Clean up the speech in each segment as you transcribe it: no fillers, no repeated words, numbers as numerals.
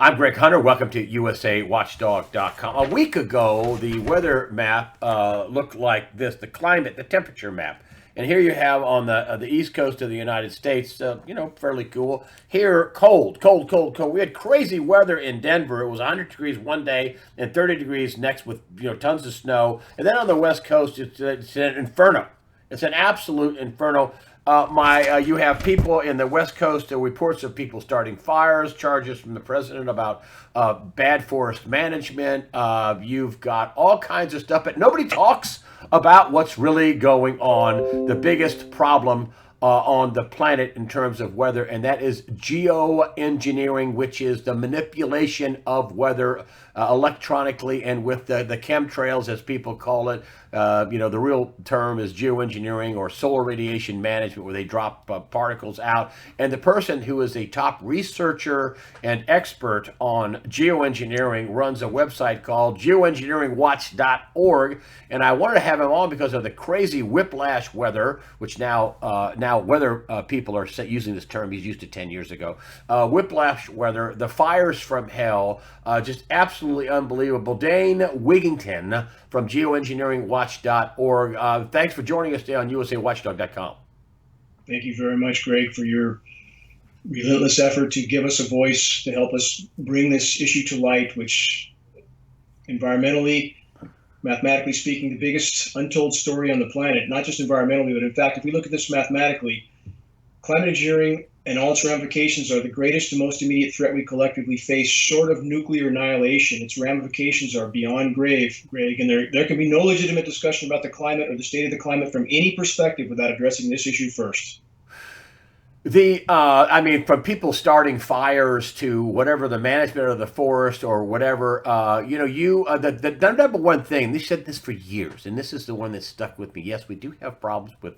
I'm Greg Hunter. Welcome to USAWatchdog.com. A week ago, the weather map looked like this: the climate, the temperature map. And here you have on the east coast of the United States, fairly cool. Here, cold, cold, cold, cold. We had crazy weather in Denver. It was 100 degrees one day and 30 degrees next, with tons of snow. And then on the west coast, it's an inferno. It's an absolute inferno. You have people in the West Coast, reports of people starting fires, charges from the president about bad forest management. You've got all kinds of stuff, but nobody talks about what's really going on. The biggest problem on the planet in terms of weather, and that is geoengineering, which is the manipulation of weather electronically and with the chemtrails, as people call it. The real term is geoengineering or solar radiation management, where they drop particles out. And the person who is a top researcher and expert on geoengineering runs a website called geoengineeringwatch.org. And I wanted to have him on because of the crazy whiplash weather, which now weather people are using this term. He's used it 10 years ago. Whiplash weather, the fires from hell, just absolutely unbelievable. Dane Wigington from geoengineeringwatch.org. Thanks for joining us today on USAWatchdog.com. Thank you very much, Greg, for your relentless effort to give us a voice to help us bring this issue to light, which environmentally, mathematically speaking, the biggest untold story on the planet, not just environmentally, but in fact, if we look at this mathematically, climate engineering and all its ramifications are the greatest and most immediate threat we collectively face, short of nuclear annihilation. Its ramifications are beyond grave, Greg, and there can be no legitimate discussion about the climate or the state of the climate from any perspective without addressing this issue first. From people starting fires to whatever, the management of the forest or whatever, the number one thing, they said this for years, and this is the one that stuck with me. Yes, we do have problems with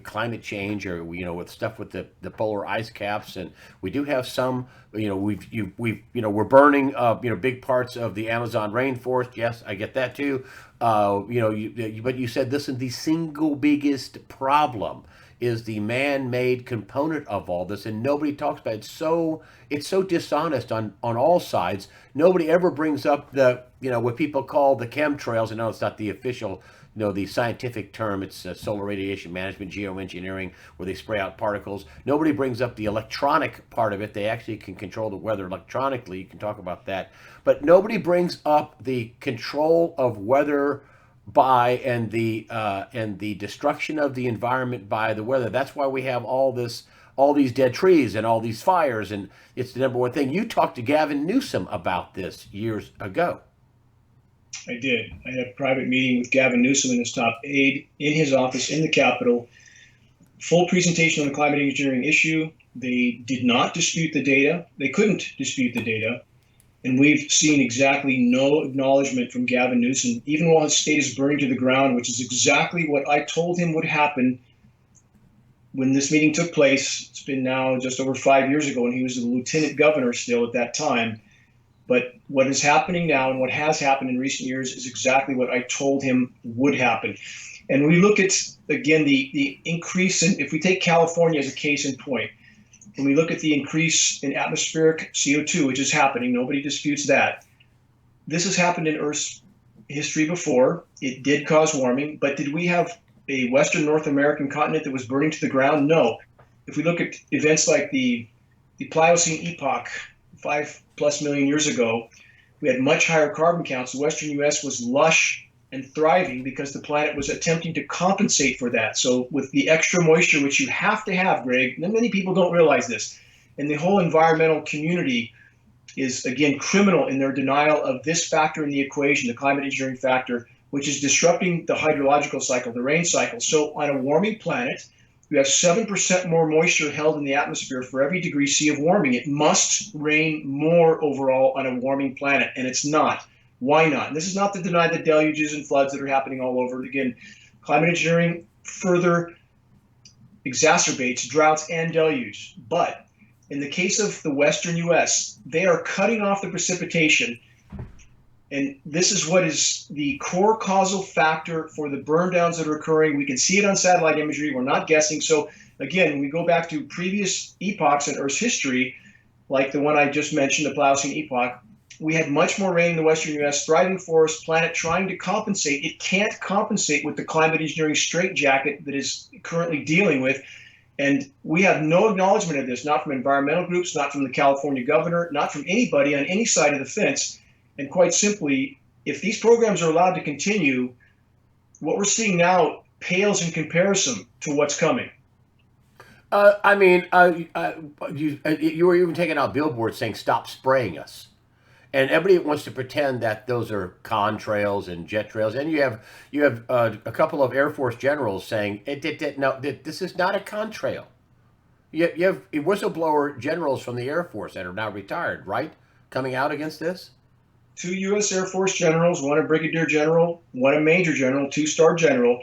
climate change, or with stuff with the polar ice caps, and we do have some. We're burning big parts of the Amazon rainforest. Yes, I get that too. But you said this is the single biggest problem is the man-made component of all this, and nobody talks about it. It's so dishonest on all sides. Nobody ever brings up what people call the chemtrails. I know it's not the official, the scientific term. It's solar radiation management, geoengineering, where they spray out particles. Nobody brings up the electronic part of it. They actually can control the weather electronically. You can talk about that, but nobody brings up the control of weather and the destruction of the environment by the weather. That's why we have all these dead trees and all these fires, and it's the number one thing. You talked to Gavin Newsom about this years ago. I did. I had a private meeting with Gavin Newsom and his top aide in his office in the Capitol. Full presentation on the climate engineering issue. They did not dispute the data. They couldn't dispute the data. And we've seen exactly no acknowledgement from Gavin Newsom, even while his state is burning to the ground, which is exactly what I told him would happen when this meeting took place. It's been now just over 5 years ago, and he was the lieutenant governor still at that time. But what is happening now and what has happened in recent years is exactly what I told him would happen. And we look at, again, the increase in, if we take California as a case in point, when we look at the increase in atmospheric CO2, which is happening, nobody disputes that. This has happened in Earth's history before. It did cause warming, but did we have a Western North American continent that was burning to the ground? No. If we look at events like the Pliocene epoch, 5+ million years ago, we had much higher carbon counts. The Western U.S. was lush and thriving because the planet was attempting to compensate for that. So with the extra moisture, which you have to have, Greg, and many people don't realize this, and the whole environmental community is, again, criminal in their denial of this factor in the equation, the climate engineering factor, which is disrupting the hydrological cycle, the rain cycle. So on a warming planet, you have 7% more moisture held in the atmosphere for every degree C of warming. It must rain more overall on a warming planet, and it's not. Why not? And this is not to deny the deluges and floods that are happening all over. Again, climate engineering further exacerbates droughts and deluge. But in the case of the Western U.S., they are cutting off the precipitation. And this is what is the core causal factor for the burn downs that are occurring. We can see it on satellite imagery. We're not guessing. So again, when we go back to previous epochs in Earth's history, like the one I just mentioned, the Pliocene epoch, we had much more rain in the western U.S., thriving forest, planet trying to compensate. It can't compensate with the climate engineering straitjacket that is currently dealing with. And we have no acknowledgement of this, not from environmental groups, not from the California governor, not from anybody on any side of the fence. And quite simply, if these programs are allowed to continue, what we're seeing now pales in comparison to what's coming. You were even taking out billboards saying "Stop spraying us," and everybody wants to pretend that those are contrails and jet trails. And you have a couple of Air Force generals saying no, this is not a contrail. You have whistleblower generals from the Air Force that are now retired, right, coming out against this. 2 U.S. Air Force generals, one a brigadier general, one a major general, 2-star general.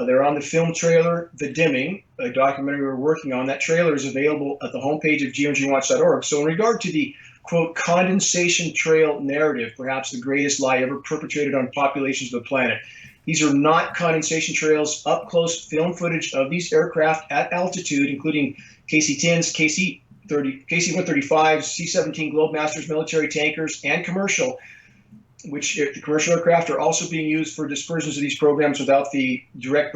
They're on the film trailer, The Dimming, a documentary we're working on. That trailer is available at the homepage of geoengineeringwatch.org. So in regard to the, quote, condensation trail narrative, perhaps the greatest lie ever perpetrated on populations of the planet, these are not condensation trails. Up close film footage of these aircraft at altitude, including KC-10s, KC-135s, C-17 Globemasters military tankers, and commercial, which the commercial aircraft are also being used for dispersions of these programs without the direct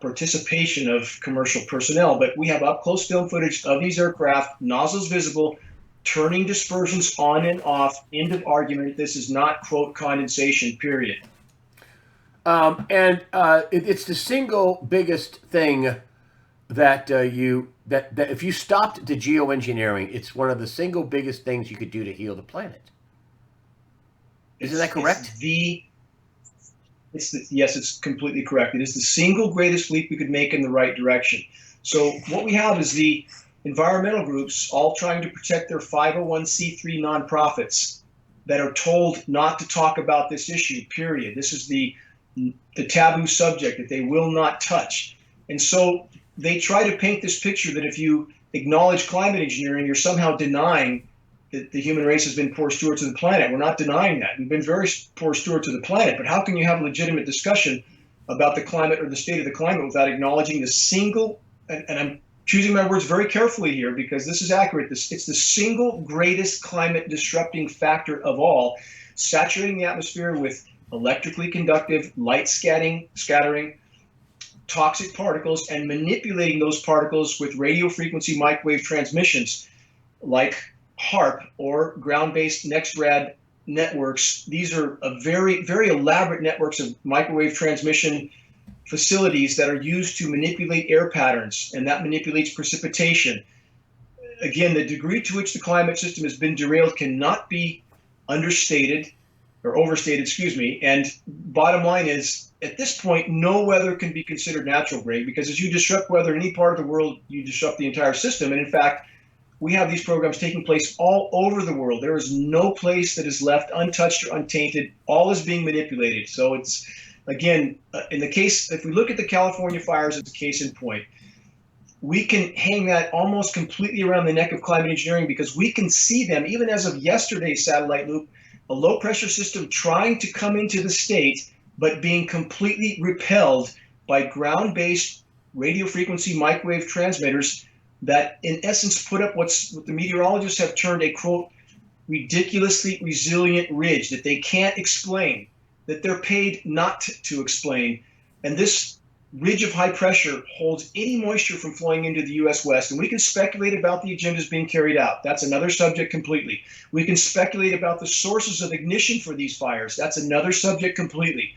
participation of commercial personnel. But we have up-close film footage of these aircraft, nozzles visible, turning dispersions on and off. End of argument. This is not, quote, condensation, period. It's the single biggest thing that that if you stopped the geoengineering, it's one of the single biggest things you could do to heal the planet. Isn't that correct? Yes, it's completely correct. It is the single greatest leap we could make in the right direction. So what we have is the environmental groups all trying to protect their 501c3 nonprofits that are told not to talk about this issue, period. This is the taboo subject that they will not touch. And so they try to paint this picture that if you acknowledge climate engineering, you're somehow denying that the human race has been poor stewards of the planet. We're not denying that. We've been very poor stewards of the planet, but how can you have a legitimate discussion about the climate or the state of the climate without acknowledging the single, and I'm choosing my words very carefully here because this is accurate, it's the single greatest climate disrupting factor of all, saturating the atmosphere with electrically conductive light scattering, toxic particles, and manipulating those particles with radio frequency microwave transmissions like HARP or ground-based next-rad networks. These are a very, very elaborate networks of microwave transmission facilities that are used to manipulate air patterns, and that manipulates precipitation. Again, the degree to which the climate system has been derailed cannot be understated or overstated, excuse me. And bottom line is, at this point, no weather can be considered natural, Greg, because as you disrupt weather in any part of the world, you disrupt the entire system. And in fact, we have these programs taking place all over the world. There is no place that is left untouched or untainted. All is being manipulated. So it's, again, in the case, if we look at the California fires as a case in point, we can hang that almost completely around the neck of climate engineering because we can see them, even as of yesterday's satellite loop, a low pressure system trying to come into the state, but being completely repelled by ground-based radio frequency microwave transmitters that in essence put up what the meteorologists have termed a, quote, ridiculously resilient ridge that they can't explain, that they're paid not to explain. And this ridge of high pressure holds any moisture from flowing into the U.S. West. And we can speculate about the agendas being carried out. That's another subject completely. We can speculate about the sources of ignition for these fires. That's another subject completely.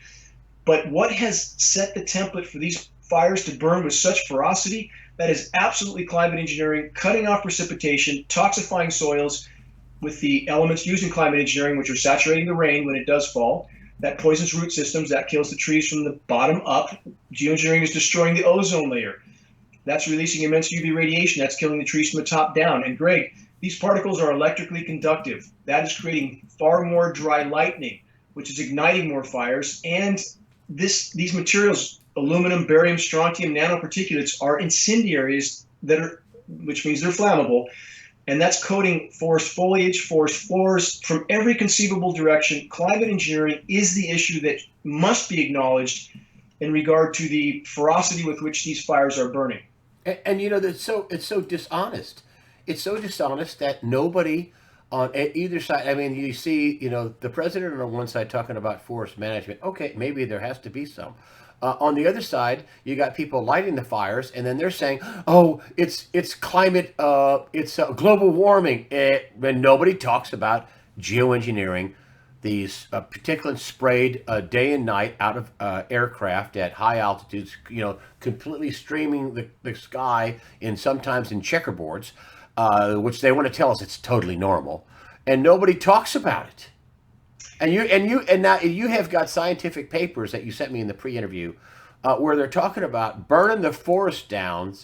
But what has set the template for these fires to burn with such ferocity? That is absolutely climate engineering, cutting off precipitation, toxifying soils with the elements used in climate engineering, which are saturating the rain when it does fall. That poisons root systems, that kills the trees from the bottom up. Geoengineering is destroying the ozone layer. That's releasing immense UV radiation. That's killing the trees from the top down. And Greg, these particles are electrically conductive. That is creating far more dry lightning, which is igniting more fires. And these materials, aluminum, barium, strontium, nanoparticulates, are incendiaries which means they're flammable. And that's coating forest foliage, forest floors from every conceivable direction. Climate engineering is the issue that must be acknowledged in regard to the ferocity with which these fires are burning. And you know, it's so dishonest. It's so dishonest that nobody on either side. I mean, you see, the president on one side talking about forest management. Okay, maybe there has to be some. On the other side, you got people lighting the fires, and then they're saying, "Oh, it's climate, it's global warming," and nobody talks about geoengineering, these particulates sprayed day and night out of aircraft at high altitudes, completely streaming the sky, in sometimes in checkerboards, which they want to tell us it's totally normal, and nobody talks about it. And now you have got scientific papers that you sent me in the pre-interview, where they're talking about burning the forest down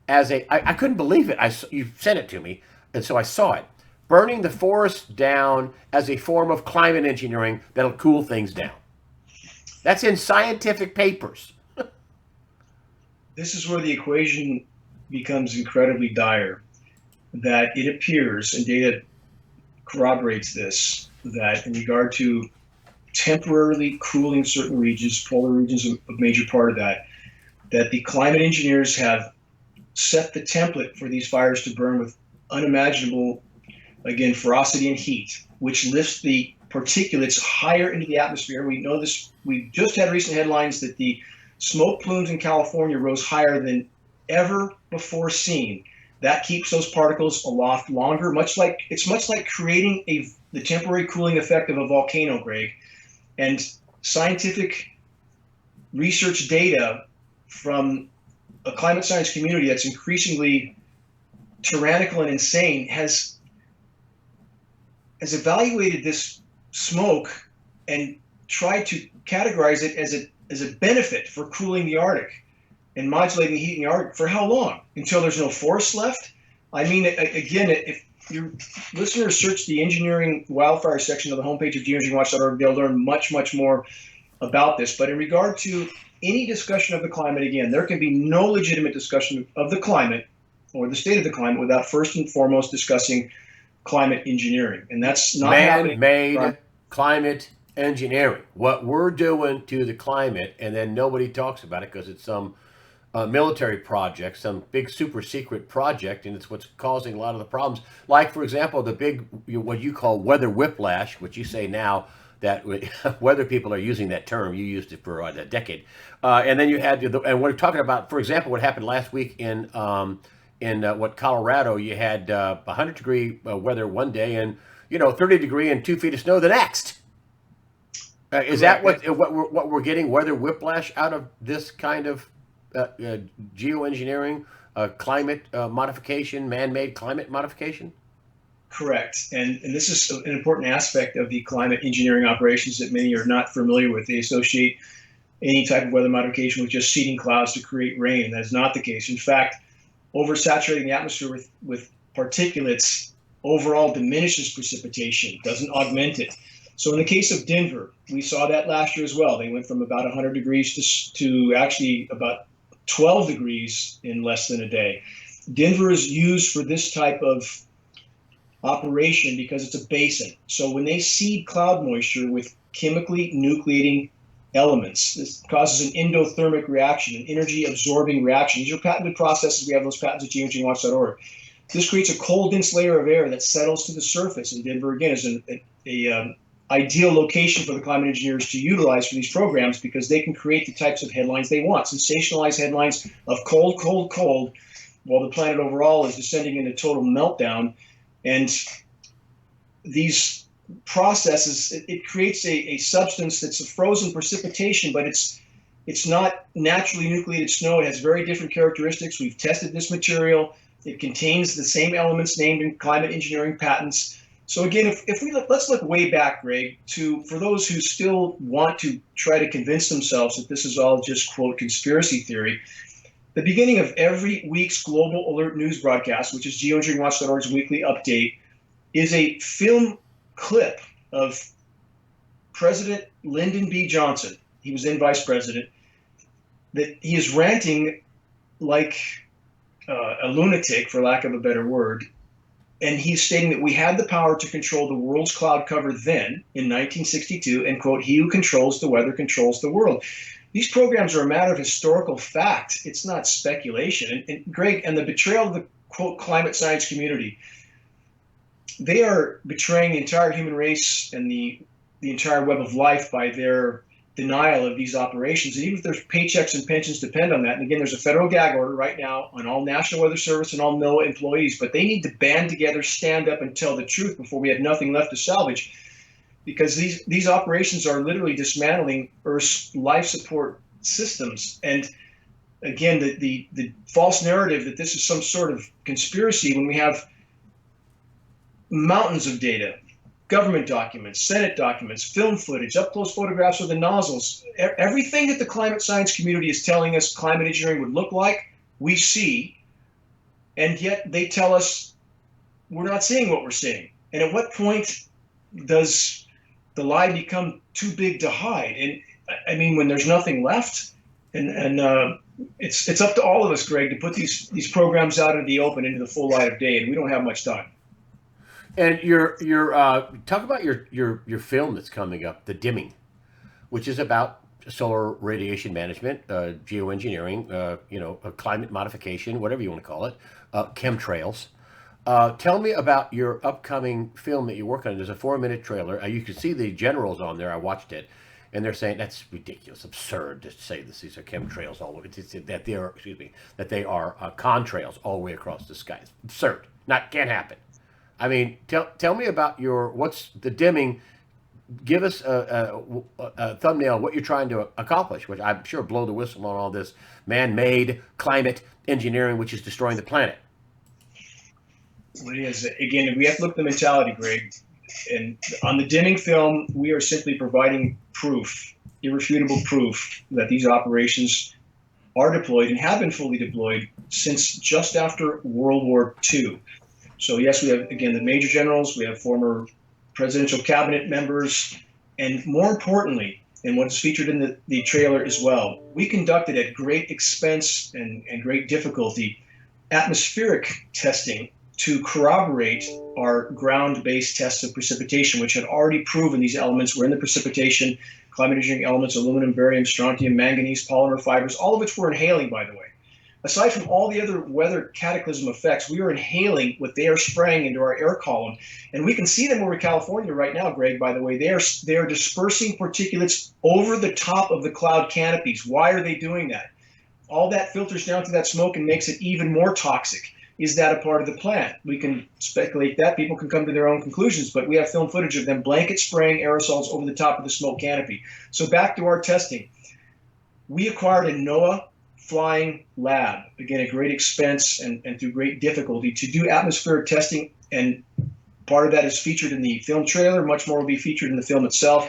as I couldn't believe it. You sent it to me, and so I saw it. Burning the forest down as a form of climate engineering that'll cool things down. That's in scientific papers. This is where the equation becomes incredibly dire. That it appears, and data corroborates this, that in regard to temporarily cooling certain regions, polar regions a major part of that the climate engineers have set the template for these fires to burn with unimaginable, again, ferocity and heat, which lifts the particulates higher into the atmosphere. We know this. We just had recent headlines that the smoke plumes in California rose higher than ever before seen. That keeps those particles aloft longer, much like creating the temporary cooling effect of a volcano, Greg. And scientific research data from a climate science community that's increasingly tyrannical and insane has evaluated this smoke and tried to categorize it as a benefit for cooling the Arctic and modulating the heat in the Arctic. For how long? Until there's no forest left? I mean, again, if your listeners search the engineering wildfire section of the homepage of geoengineeringwatch.org, they'll learn much, much more about this. But in regard to any discussion of the climate, again, there can be no legitimate discussion of the climate or the state of the climate without first and foremost discussing climate engineering. And that's not man-made climate engineering. What we're doing to the climate, and then nobody talks about it because it's some military project, some big super secret project, and it's what's causing a lot of the problems. Like, for example, the big, what you call weather whiplash, which you say now that weather people are using that term. You used it for a decade. And then you had, and we're talking about, for example, what happened last week in Colorado. You had 100-degree weather one day and 30-degree and 2 feet of snow the next. Is that what we're getting, weather whiplash, out of this kind of geoengineering, climate modification, man-made climate modification? Correct. And this is an important aspect of the climate engineering operations that many are not familiar with. They associate any type of weather modification with just seeding clouds to create rain. That is not the case. In fact, oversaturating the atmosphere with particulates overall diminishes precipitation, doesn't augment it. So in the case of Denver, we saw that last year as well. They went from about 100 degrees to actually about 12 degrees in less than a day. Denver is used for this type of operation because it's a basin. So when they seed cloud moisture with chemically nucleating elements, this causes an endothermic reaction, an energy absorbing reaction. These are patented processes. We have those patents at geoengineeringwatch.org. This creates a cold, dense layer of air that settles to the surface. And Denver, again, is an ideal location for the climate engineers to utilize for these programs because they can create the types of headlines they want. Sensationalized headlines of cold, cold, cold, while the planet overall is descending into total meltdown. And these processes, it creates a substance that's a frozen precipitation, but it's not naturally nucleated snow. It has very different characteristics. We've tested this material. It contains the same elements named in climate engineering patents. So again, let's look way back, Greg, for those who still want to try to convince themselves that this is all just, quote, conspiracy theory. The beginning of every week's Global Alert News broadcast, which is geoengineeringwatch.org's weekly update, is a film clip of President Lyndon B. Johnson. He was then vice president. That he is ranting like a lunatic, for lack of a better word. And he's stating that we had the power to control the world's cloud cover then, in 1962, and, quote, he who controls the weather controls the world. These programs are a matter of historical fact. It's not speculation. And Greg, and the betrayal of the quote climate science community, they are betraying the entire human race and the entire web of life by their denial of these operations. And even if their paychecks and pensions depend on that, and again, there's a federal gag order right now on all National Weather Service and all NOAA employees, but they need to band together, stand up, and tell the truth before we have nothing left to salvage, because these operations are literally dismantling Earth's life support systems. And again, the false narrative that this is some sort of conspiracy when we have mountains of data, government documents, Senate documents, film footage, up-close photographs of the nozzles, everything that the climate science community is telling us climate engineering would look like, we see, and yet they tell us we're not seeing what we're seeing. And at what point does the lie become too big to hide? And I mean, when there's nothing left, and it's up to all of us, Greg, to put these programs out into the open, into the full light of day, and we don't have much time. And talk about your film that's coming up, The Dimming, which is about solar radiation management, geoengineering, climate modification, whatever you want to call it, chemtrails. Tell me about your upcoming film that you're working on. There's a 4-minute trailer. You can see the generals on there. I watched it, and they're saying that's ridiculous, absurd to say this. These are chemtrails all over. That they are, that they are contrails all the way across the sky. It's absurd. Can't happen. I mean, tell me about what's The Dimming. Give us a thumbnail what you're trying to accomplish, which I'm sure blow the whistle on all this man-made climate engineering, which is destroying the planet. Well, it is. Again, we have to look at the mentality, Greg. And on The Dimming film, we are simply providing proof, irrefutable proof, that these operations are deployed and have been fully deployed since just after World War II. So yes, we have, again, the major generals, we have former presidential cabinet members, and more importantly, and what is featured in the trailer as well, we conducted at great expense and great difficulty atmospheric testing to corroborate our ground-based tests of precipitation, which had already proven these elements were in the precipitation, climate engineering elements, aluminum, barium, strontium, manganese, polymer fibers, all of which we're inhaling, by the way. Aside from all the other weather cataclysm effects, we are inhaling what they are spraying into our air column. And we can see them over California right now, Greg, by the way. They are dispersing particulates over the top of the cloud canopies. Why are they doing that? All that filters down to that smoke and makes it even more toxic. Is that a part of the plan? We can speculate that. People can come to their own conclusions, but we have film footage of them blanket spraying aerosols over the top of the smoke canopy. So back to our testing. We acquired a NOAA flying lab, again, at great expense and through great difficulty, to do atmospheric testing, and part of that is featured in the film trailer. Much more will be featured in the film itself.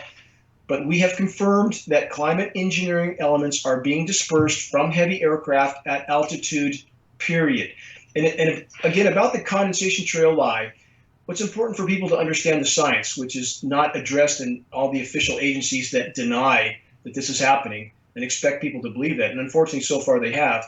But we have confirmed that climate engineering elements are being dispersed from heavy aircraft at altitude, period. And again, about the condensation trail lie, what's important for people to understand the science, which is not addressed in all the official agencies that deny that this is happening and expect people to believe that. And unfortunately, so far they have.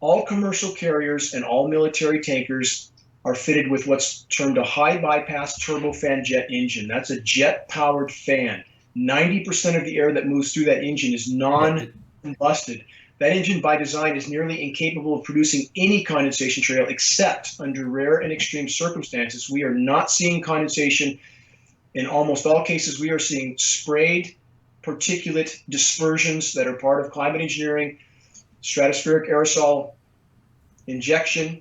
All commercial carriers and all military tankers are fitted with what's termed a high bypass turbofan jet engine. That's a jet-powered fan. 90% of the air that moves through that engine is non-combusted. That engine, by design, is nearly incapable of producing any condensation trail except under rare and extreme circumstances. We are not seeing condensation. In almost all cases, we are seeing sprayed particulate dispersions that are part of climate engineering, stratospheric aerosol injection,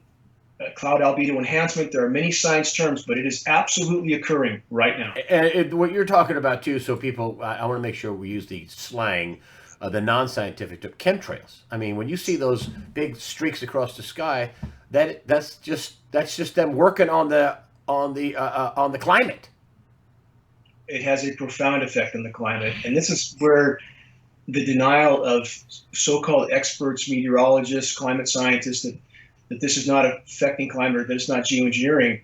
cloud albedo enhancement. There are many science terms, but it is absolutely occurring right now. And what you're talking about too, so people, I want to make sure we use the slang, the non-scientific term, chemtrails. I mean, when you see those big streaks across the sky, that's just them working on the climate. It has a profound effect on the climate, and this is where the denial of so-called experts, meteorologists, climate scientists, that this is not affecting climate, or that it's not geoengineering.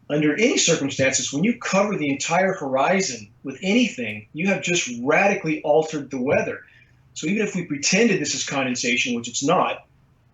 Under any circumstances, when you cover the entire horizon with anything, you have just radically altered the weather. So even if we pretended this is condensation, which it's not,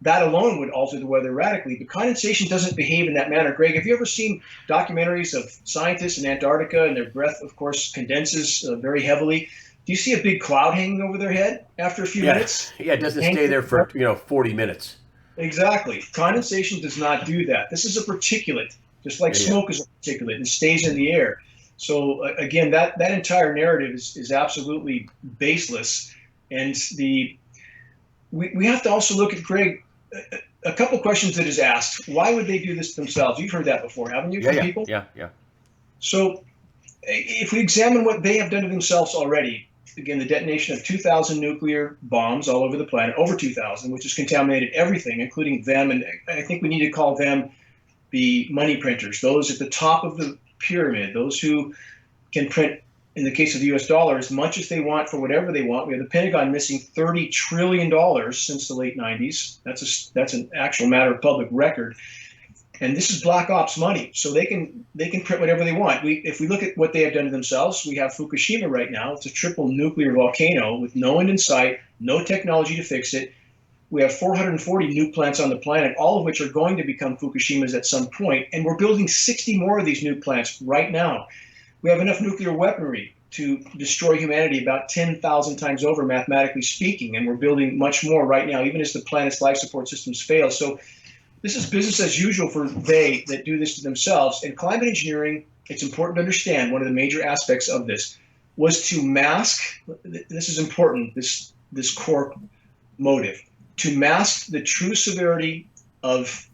that alone would alter the weather radically. But condensation doesn't behave in that manner. Greg, have you ever seen documentaries of scientists in Antarctica, and their breath, of course, condenses very heavily? Do you see a big cloud hanging over their head after a few minutes? Yeah, it doesn't stay there for 40 minutes. Exactly. Condensation does not do that. This is a particulate, just like Yeah, yeah. smoke is a particulate and stays in the air. So again, that entire narrative is absolutely baseless. And we have to also look at, Greg, a couple questions that is asked. Why would they do this themselves? You've heard that before, haven't you, Yeah, from yeah, people? yeah, yeah. So if we examine what they have done to themselves already, again, the detonation of 2,000 nuclear bombs all over the planet, over 2,000, which has contaminated everything, including them. And I think we need to call them the money printers, those at the top of the pyramid, those who can print, in the case of the US dollar, as much as they want for whatever they want. We have the Pentagon missing $30 trillion since the late 90s. That's an actual matter of public record. And this is black ops money, so they can print whatever they want. If we look at what they have done to themselves, we have Fukushima right now. It's a triple nuclear volcano with no end in sight, no technology to fix it. We have 440 nuke plants on the planet, all of which are going to become Fukushimas at some point, and we're building 60 more of these nuke plants right now. We have enough nuclear weaponry to destroy humanity about 10,000 times over, mathematically speaking, and we're building much more right now, even as the planet's life support systems fail. So this is business as usual for they that do this to themselves. And climate engineering, it's important to understand one of the major aspects of this was to mask, this is important, this core motive, to mask the true severity of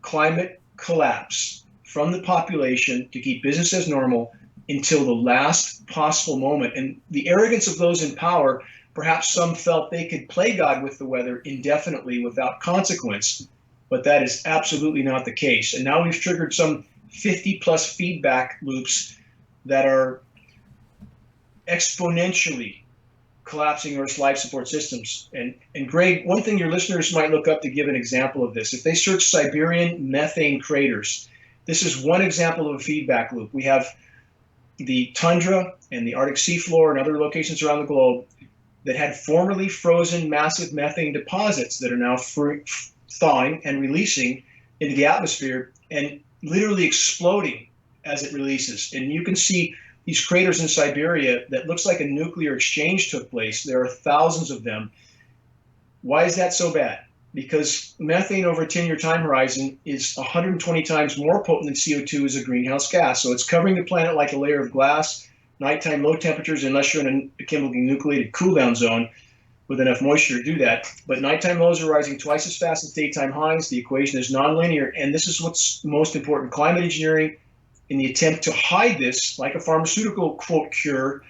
climate collapse from the population to keep business as normal until the last possible moment. And the arrogance of those in power, perhaps some felt they could play God with the weather indefinitely without consequence. But that is absolutely not the case. And now we've triggered some 50 plus feedback loops that are exponentially collapsing Earth's life support systems. And Greg, one thing your listeners might look up to give an example of this, if they search Siberian methane craters, this is one example of a feedback loop. We have the tundra and the Arctic seafloor and other locations around the globe that had formerly frozen massive methane deposits that are now thawing and releasing into the atmosphere and literally exploding as it releases. And you can see these craters in Siberia that looks like a nuclear exchange took place. There are thousands of them. Why is that so bad? Because methane over a 10-year time horizon is 120 times more potent than CO2 as a greenhouse gas. So it's covering the planet like a layer of glass. Nighttime low temperatures, unless you're in a chemically nucleated cool down zone with enough moisture to do that. But nighttime lows are rising twice as fast as daytime highs. The equation is nonlinear. And this is what's most important. Climate engineering, in the attempt to hide this, like a pharmaceutical, quote, cure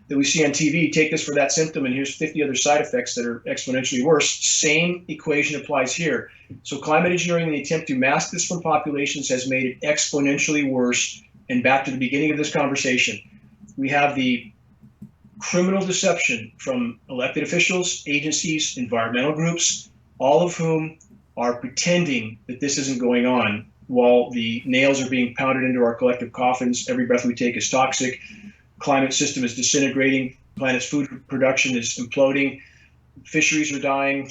that we see on TV, take this for that symptom, and here's 50 other side effects that are exponentially worse. Same equation applies here. So climate engineering, in the attempt to mask this from populations, has made it exponentially worse. And back to the beginning of this conversation, we have the criminal deception from elected officials, agencies, environmental groups, all of whom are pretending that this isn't going on, while the nails are being pounded into our collective coffins. Every breath we take is toxic. Climate system is disintegrating. Planet's food production is imploding. Fisheries are dying.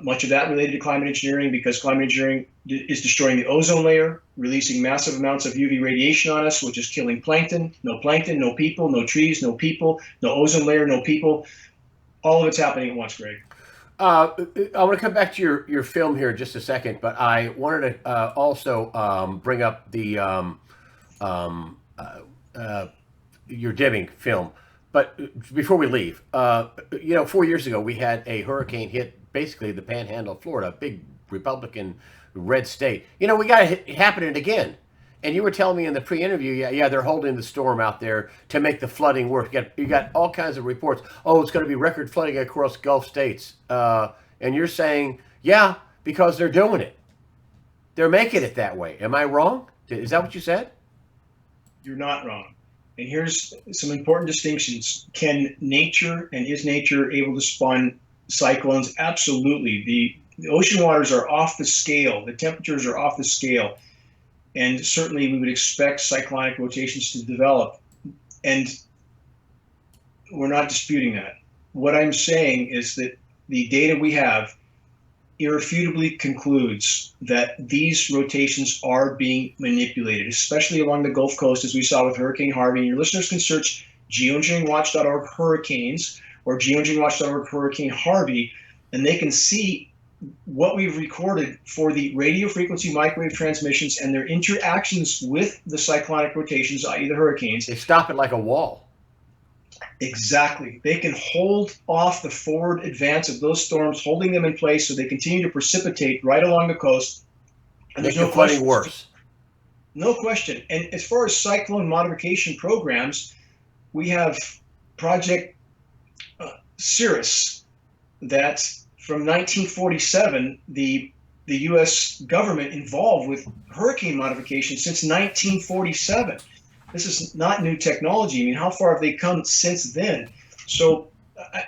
Much of that related to climate engineering, because climate engineering is destroying the ozone layer, releasing massive amounts of UV radiation on us, which is killing plankton, no people, no trees, no people, no ozone layer, no people. All of it's happening at once, Greg. I want to come back to your film here in just a second, but I wanted to also bring up the your Deming film. But before we leave, 4 years ago we had a hurricane hit basically the Panhandle of Florida, a big Republican red state. We got it happening again. And you were telling me in the pre-interview, yeah, they're holding the storm out there to make the flooding work. You got all kinds of reports. Oh, it's going to be record flooding across Gulf states. And you're saying, yeah, because they're doing it. They're making it that way. Am I wrong? Is that what you said? You're not wrong. And here's some important distinctions. Can nature, and is nature able to spawn cyclones? Absolutely. The ocean waters are off the scale. The temperatures are off the scale. And certainly we would expect cyclonic rotations to develop. And we're not disputing that. What I'm saying is that the data we have irrefutably concludes that these rotations are being manipulated, especially along the Gulf Coast, as we saw with Hurricane Harvey. And your listeners can search geoengineeringwatch.org hurricanes or geoengineeringwatch.org Hurricane Harvey, and they can see what we've recorded for the radio frequency microwave transmissions and their interactions with the cyclonic rotations, i.e. the hurricanes. They stop it like a wall. Exactly. They can hold off the forward advance of those storms, holding them in place so they continue to precipitate right along the coast. And Make there's no the flooding question. worse. No question. And as far as cyclone modification programs, we have Project Cirrus that from 1947, the U.S. government involved with hurricane modification since 1947. This is not new technology. I mean, how far have they come since then? So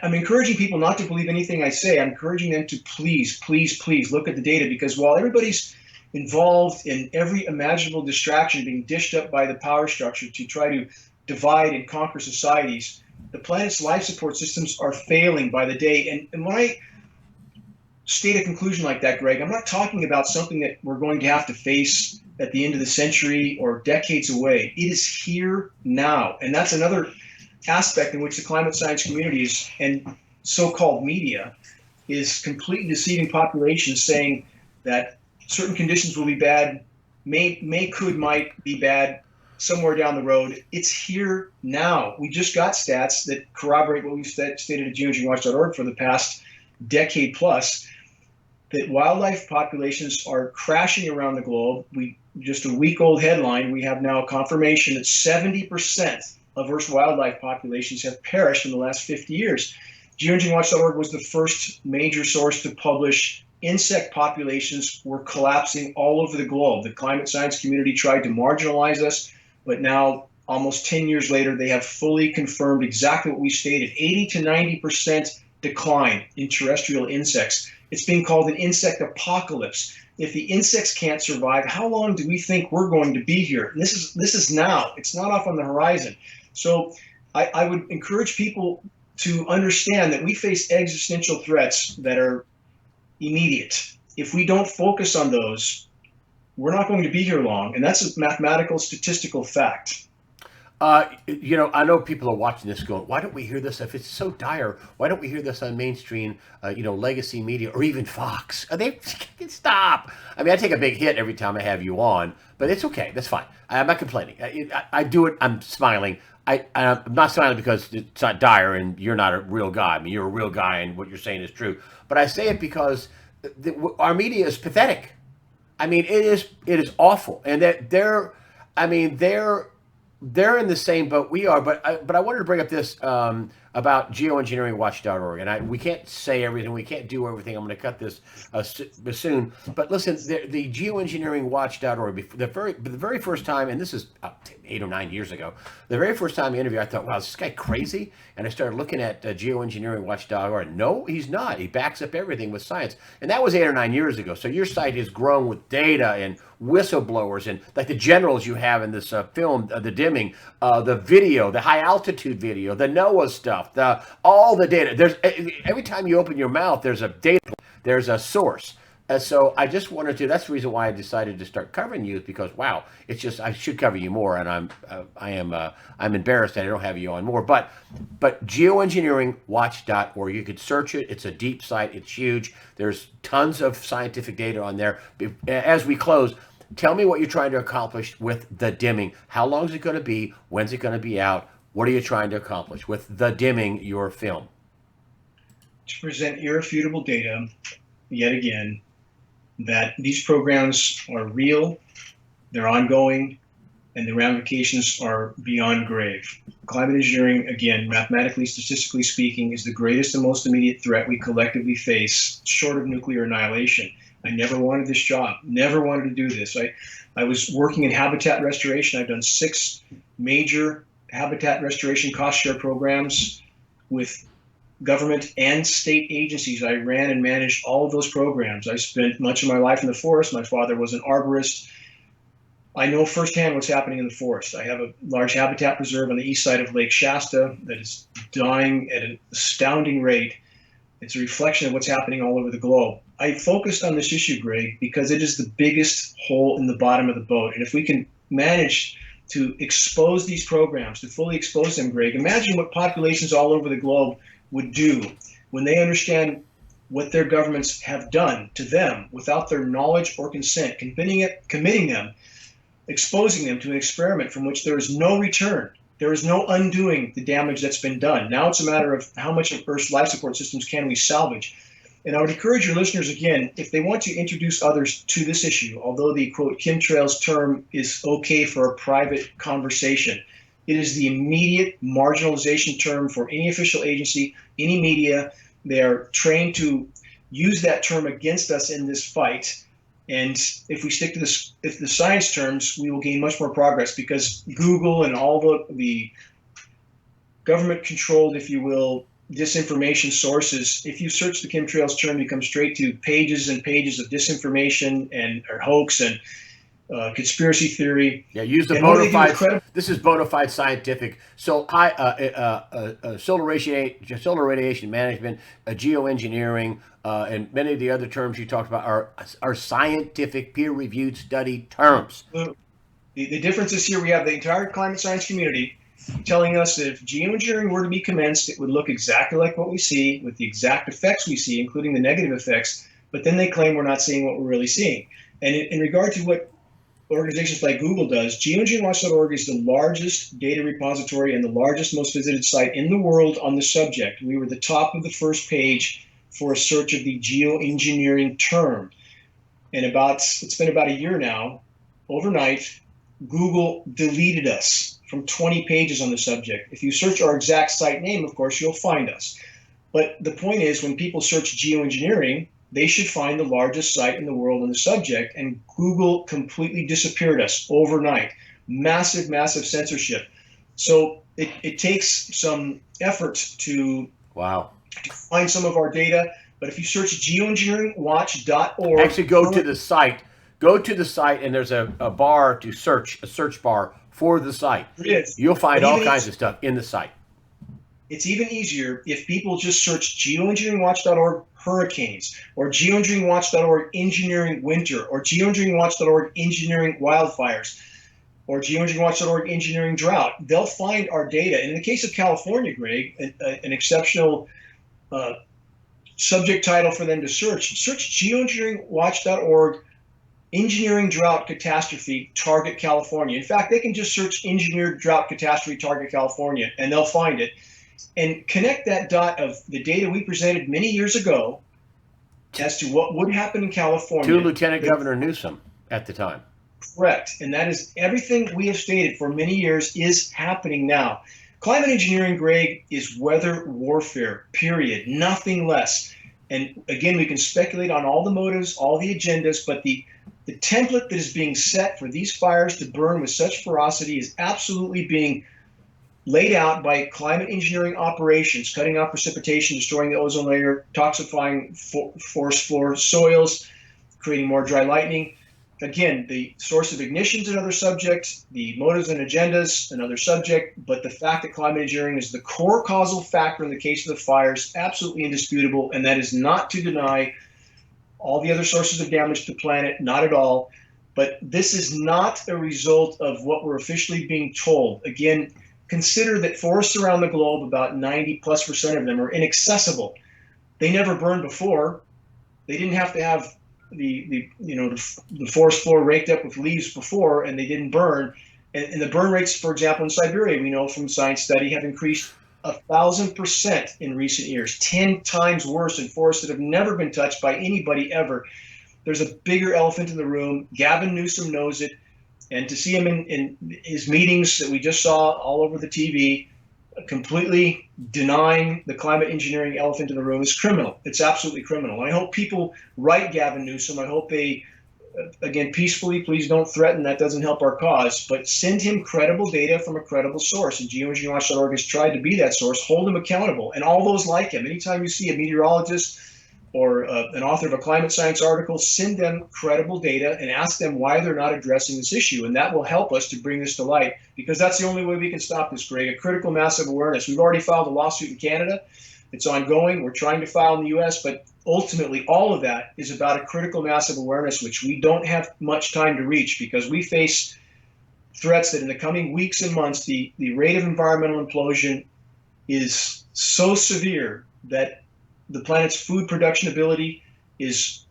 I'm encouraging people not to believe anything I say. I'm encouraging them to please, please, please look at the data, because while everybody's involved in every imaginable distraction being dished up by the power structure to try to divide and conquer societies, the planet's life support systems are failing by the day. And when I state a conclusion like that, Greg, I'm not talking about something that we're going to have to face at the end of the century or decades away. It is here now. And that's another aspect in which the climate science communities and so-called media is completely deceiving populations, saying that certain conditions will be bad, might be bad somewhere down the road. It's here now. We just got stats that corroborate what we've stated at geoengineeringwatch.org for the past decade plus, that wildlife populations are crashing around the globe. Just a week-old headline, we have now confirmation that 70% of Earth's wildlife populations have perished in the last 50 years. Geoengineeringwatch.org was the first major source to publish insect populations were collapsing all over the globe. The climate science community tried to marginalize us, but now, almost 10 years later, they have fully confirmed exactly what we stated: 80 to 90% decline in terrestrial insects. It's being called an insect apocalypse. If the insects can't survive, how long do we think we're going to be here? And this is now. It's not off on the horizon. So I would encourage people to understand that we face existential threats that are immediate. If we don't focus on those, we're not going to be here long. And that's a mathematical, statistical fact. I know people are watching this going, why don't we hear this? If it's so dire, why don't we hear this on mainstream, legacy media or even Fox? They can stop. I mean, I take a big hit every time I have you on, but it's okay. That's fine. I'm not complaining. I do it. I'm smiling. I'm not smiling because it's not dire and you're not a real guy. I mean, you're a real guy and what you're saying is true. But I say it because our media is pathetic. I mean, it is awful. And that they're in the same boat we are, but I wanted to bring up this about geoengineeringwatch.org, and we can't say everything, we can't do everything. I'm going to cut this soon, but listen, the geoengineeringwatch.org, the very first time, and this is 8 or 9 years ago, the very first time I interviewed, I thought, wow, is this guy crazy? And I started looking at geoengineeringwatch.org. No, he's not. He backs up everything with science, and that was 8 or 9 years ago. So your site has grown with data and whistleblowers and like the generals you have in this film, the dimming, the video, the high altitude video, the NOAA stuff, all the data. There's every time you open your mouth, there's a data, there's a source. So I just wanted to. That's the reason why I decided to start covering you, because wow, it's just I should cover you more, and I'm embarrassed that I don't have you on more. But geoengineeringwatch.org, you could search it. It's a deep site. It's huge. There's tons of scientific data on there. As we close, tell me what you're trying to accomplish with the dimming. How long is it going to be? When's it going to be out? What are you trying to accomplish with the dimming, your film? To present irrefutable data, yet again, that these programs are real, they're ongoing, and the ramifications are beyond grave. Climate engineering, again, mathematically, statistically speaking, is the greatest and most immediate threat we collectively face, short of nuclear annihilation. I never wanted this job, never wanted to do this. I was working in habitat restoration. I've done 6 major habitat restoration cost share programs with government and state agencies. I ran and managed all of those programs. I spent much of my life in the forest. My father was an arborist. I know firsthand what's happening in the forest. I have a large habitat preserve on the east side of Lake Shasta that is dying at an astounding rate. It's a reflection of what's happening all over the globe. I focused on this issue, Greg, because it is the biggest hole in the bottom of the boat. And if we can manage to expose these programs, to fully expose them, Greg, imagine what populations all over the globe would do when they understand what their governments have done to them without their knowledge or consent, committing them, exposing them to an experiment from which there is no return. There is no undoing the damage that's been done. Now it's a matter of how much of Earth's life support systems can we salvage. And I would encourage your listeners, again, if they want to introduce others to this issue, although the, quote, chemtrails term is okay for a private conversation, it is the immediate marginalization term for any official agency, any media. They are trained to use that term against us in this fight. And if we stick to the science terms, we will gain much more progress, because Google and all the government-controlled, if you will, disinformation sources, if you search the chemtrails term, you come straight to pages and pages of disinformation and or hoax and conspiracy theory. Yeah, use the bona fide. This is bona fide scientific. So solar radiation management, geoengineering, and many of the other terms you talked about are scientific, peer-reviewed study terms. The difference is here we have the entire climate science community telling us that if geoengineering were to be commenced, it would look exactly like what we see, with the exact effects we see, including the negative effects. But then they claim we're not seeing what we're really seeing. And in regard to what organizations like Google does, geoengineeringwatch.org is the largest data repository and the largest, most visited site in the world on the subject. We were the top of the first page for a search of the geoengineering term. And it's been about a year now, overnight, Google deleted us from 20 pages on the subject. If you search our exact site name, of course, you'll find us. But the point is, when people search geoengineering, they should find the largest site in the world on the subject, and Google completely disappeared us overnight. Massive, massive censorship. So it takes some effort to find some of our data, but if you search geoengineeringwatch.org... Actually, go to the site. Go to the site, and there's a bar to search, a search bar for the site. There is. You'll find all kinds of stuff in the site. It's even easier if people just search geoengineeringwatch.org hurricanes, or geoengineeringwatch.org engineering winter, or geoengineeringwatch.org engineering wildfires, or geoengineeringwatch.org engineering drought. They'll find our data. And in the case of California, Greg, an exceptional subject title for them to search geoengineeringwatch.org engineering drought catastrophe target California. In fact, they can just search engineered drought catastrophe target California, and they'll find it. And connect that dot of the data we presented many years ago as to what would happen in California. To Lieutenant Governor Newsom at the time. Correct. And that is everything we have stated for many years is happening now. Climate engineering, Greg, is weather warfare, period. Nothing less. And again, we can speculate on all the motives, all the agendas, but the template that is being set for these fires to burn with such ferocity is absolutely being laid out by climate engineering operations, cutting off precipitation, destroying the ozone layer, toxifying forest floor soils, creating more dry lightning. Again, the source of ignition is another subject, the motives and agendas, another subject, but the fact that climate engineering is the core causal factor in the case of the fires, absolutely indisputable, and that is not to deny all the other sources of damage to the planet, not at all. But this is not a result of what we're officially being told. Again, consider that forests around the globe, about 90+% of them are inaccessible. They never burned before. They didn't have to have the forest floor raked up with leaves before, and they didn't burn. And the burn rates, for example, in Siberia, we know from science study, have increased 1,000% in recent years, 10 times worse in forests that have never been touched by anybody ever. There's a bigger elephant in the room. Gavin Newsom knows it. And to see him in his meetings that we just saw all over the TV, completely denying the climate engineering elephant in the room is criminal. It's absolutely criminal. And I hope people write Gavin Newsom. I hope they, again, peacefully, please don't threaten. That doesn't help our cause. But send him credible data from a credible source. And geoengineeringwatch.org has tried to be that source. Hold him accountable. And all those like him. Anytime you see a meteorologist or an author of a climate science article, send them credible data and ask them why they're not addressing this issue. And that will help us to bring this to light, because that's the only way we can stop this, Greg. A critical mass of awareness. We've already filed a lawsuit in Canada. It's ongoing. We're trying to file in the U.S., but ultimately all of that is about a critical mass of awareness, which we don't have much time to reach, because we face threats that in the coming weeks and months, the rate of environmental implosion is so severe that the planet's food production ability is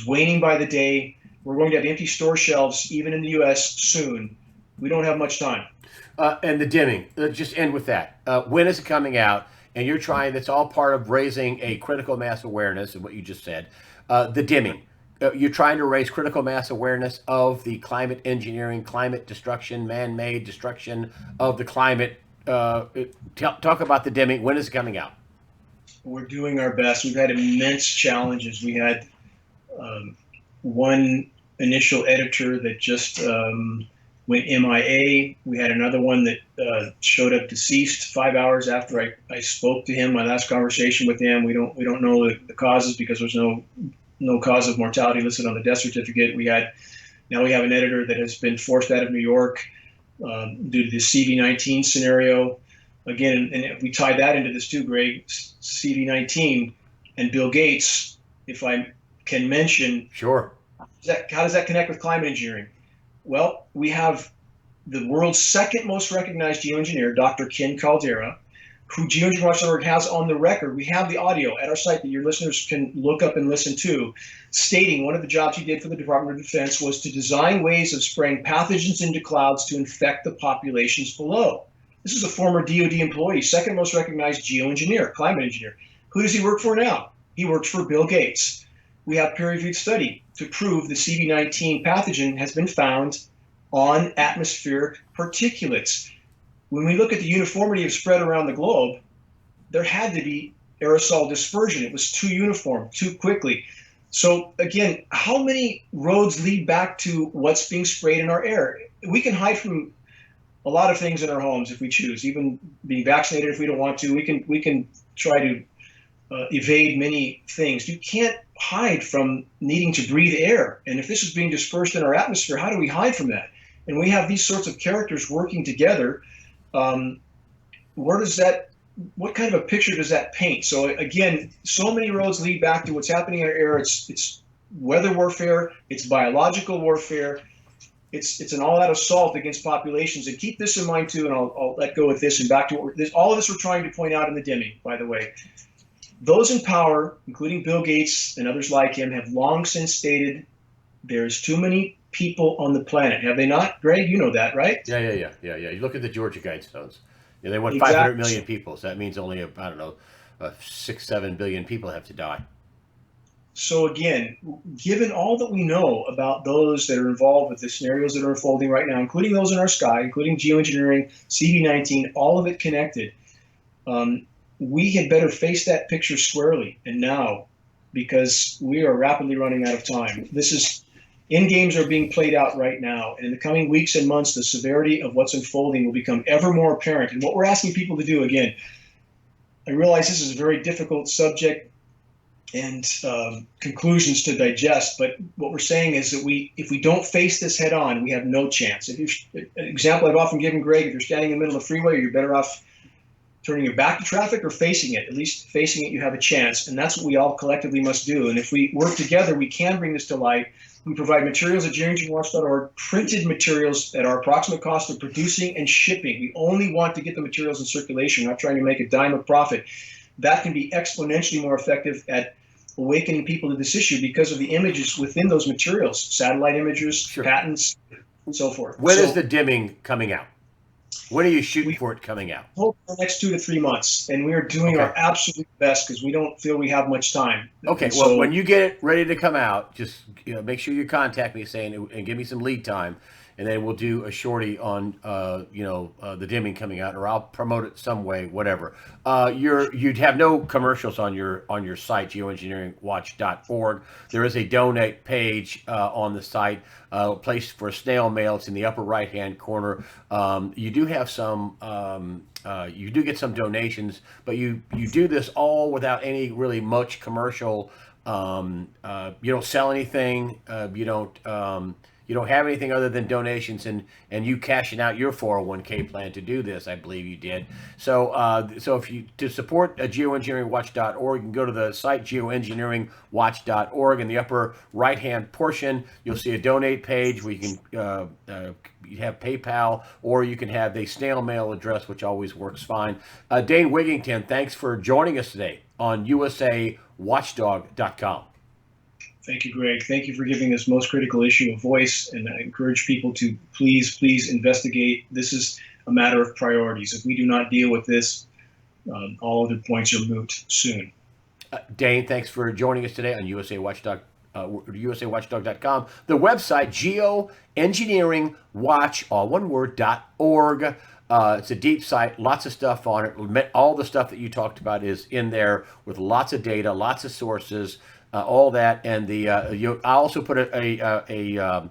waning by the day. We're going to have empty store shelves, even in the U.S. soon. We don't have much time. And the dimming, just end with that. When is it coming out? And you're trying, that's all part of raising a critical mass awareness of what you just said. The dimming, you're trying to raise critical mass awareness of the climate engineering, climate destruction, man made destruction of the climate. Talk about the dimming. When is it coming out? We're doing our best. We've had immense challenges. We had one initial editor that just went MIA. We had another one that showed up deceased 5 hours after I spoke to him. My last conversation with him. We don't know the causes because there's no cause of mortality listed on the death certificate. Now we have an editor that has been forced out of New York due to the CV19 scenario. Again, and if we tie that into this too, Greg, CV19 and Bill Gates, if I can mention. Sure. How does that connect with climate engineering? Well, we have the world's second most recognized geoengineer, Dr. Ken Caldiera, who geoengineering.org has on the record. We have the audio at our site that your listeners can look up and listen to, stating one of the jobs he did for the Department of Defense was to design ways of spraying pathogens into clouds to infect the populations below. This is a former DoD employee, second most recognized geoengineer, climate engineer. Who does he work for now? He works for Bill Gates. We have peer-reviewed study to prove the CV19 pathogen has been found on atmospheric particulates. When we look at the uniformity of spread around the globe, there had to be aerosol dispersion. It was too uniform, too quickly. So again, how many roads lead back to what's being sprayed in our air? We can hide from a lot of things in our homes if we choose, even being vaccinated if we don't want to. We can try to evade many things. You can't hide from needing to breathe air. And if this is being dispersed in our atmosphere, how do we hide from that? And we have these sorts of characters working together. What kind of a picture does that paint? So again, so many roads lead back to what's happening in our air. It's weather warfare, it's biological warfare, it's an all-out assault against populations. And keep this in mind too, and I'll let go with this and back to all of this we're trying to point out in the dimming, by the way. Those in power, including Bill Gates and others like him, have long since stated there's too many people on the planet. Have they not? Greg, you know that, right? Yeah. You look at the Georgia Guidestones. Yeah, they want Exactly. 500 million people, so that means only, 6-7 billion people have to die. So again, given all that we know about those that are involved with the scenarios that are unfolding right now, including those in our sky, including geoengineering, CV19, all of it connected, we had better face that picture squarely and now, because we are rapidly running out of time. End games are being played out right now, and in the coming weeks and months, the severity of what's unfolding will become ever more apparent. And what we're asking people to do, again, I realize this is a very difficult subject and conclusions to digest, but what we're saying is that if we don't face this head on, we have no chance. An example I've often given, Greg, if you're standing in the middle of the freeway, you're better off turning your back to traffic or facing it. At least facing it, you have a chance, and that's what we all collectively must do. And if we work together, we can bring this to light. We provide materials at geoengineeringwatch.org, printed materials at our approximate cost of producing and shipping. We only want to get the materials in circulation. We're not trying to make a dime of profit. That can be exponentially more effective at awakening people to this issue because of the images within those materials, satellite images, Sure. patents, and so forth. When is the dimming coming out? When are you shooting for it coming out? Hope for the next 2 to 3 months, and we are doing our absolute best because we don't feel we have much time. Okay, And well, so, when you get it ready to come out, just make sure you contact me and give me some lead time, and then we'll do a shorty on the dimming coming out, or I'll promote it some way, whatever. You'd have no commercials on your site, geoengineeringwatch.org. There is a donate page on the site, place for snail mail. It's in the upper right hand corner. You do have some. You do get some donations, but you do this all without any really much commercial. You don't sell anything. You You don't have anything other than donations and you cashing out your 401k plan to do this. I believe you did. So so if you to support geoengineeringwatch.org, you can go to the site geoengineeringwatch.org. In the upper right hand portion, you'll see a donate page where you can you have PayPal, or you can have the snail mail address, which always works fine. Dane Wigington, thanks for joining us today on usawatchdog.com. Thank you, Greg. Thank you for giving this most critical issue a voice, and I encourage people to please investigate. This is a matter of priorities. If we do not deal with this, all other points are moot soon. Dane, thanks for joining us today on usawatchdog.com. The website, geoengineeringwatch, all one word, .org. It's a deep site, lots of stuff on it. All the stuff that you talked about is in there with lots of data, lots of sources, all that. And I also put a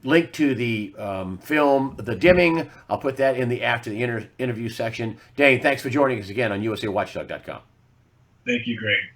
link to the film, The Dimming. I'll put that in the after the interview section. Dane, thanks for joining us again on usawatchdog.com. Thank you, Greg.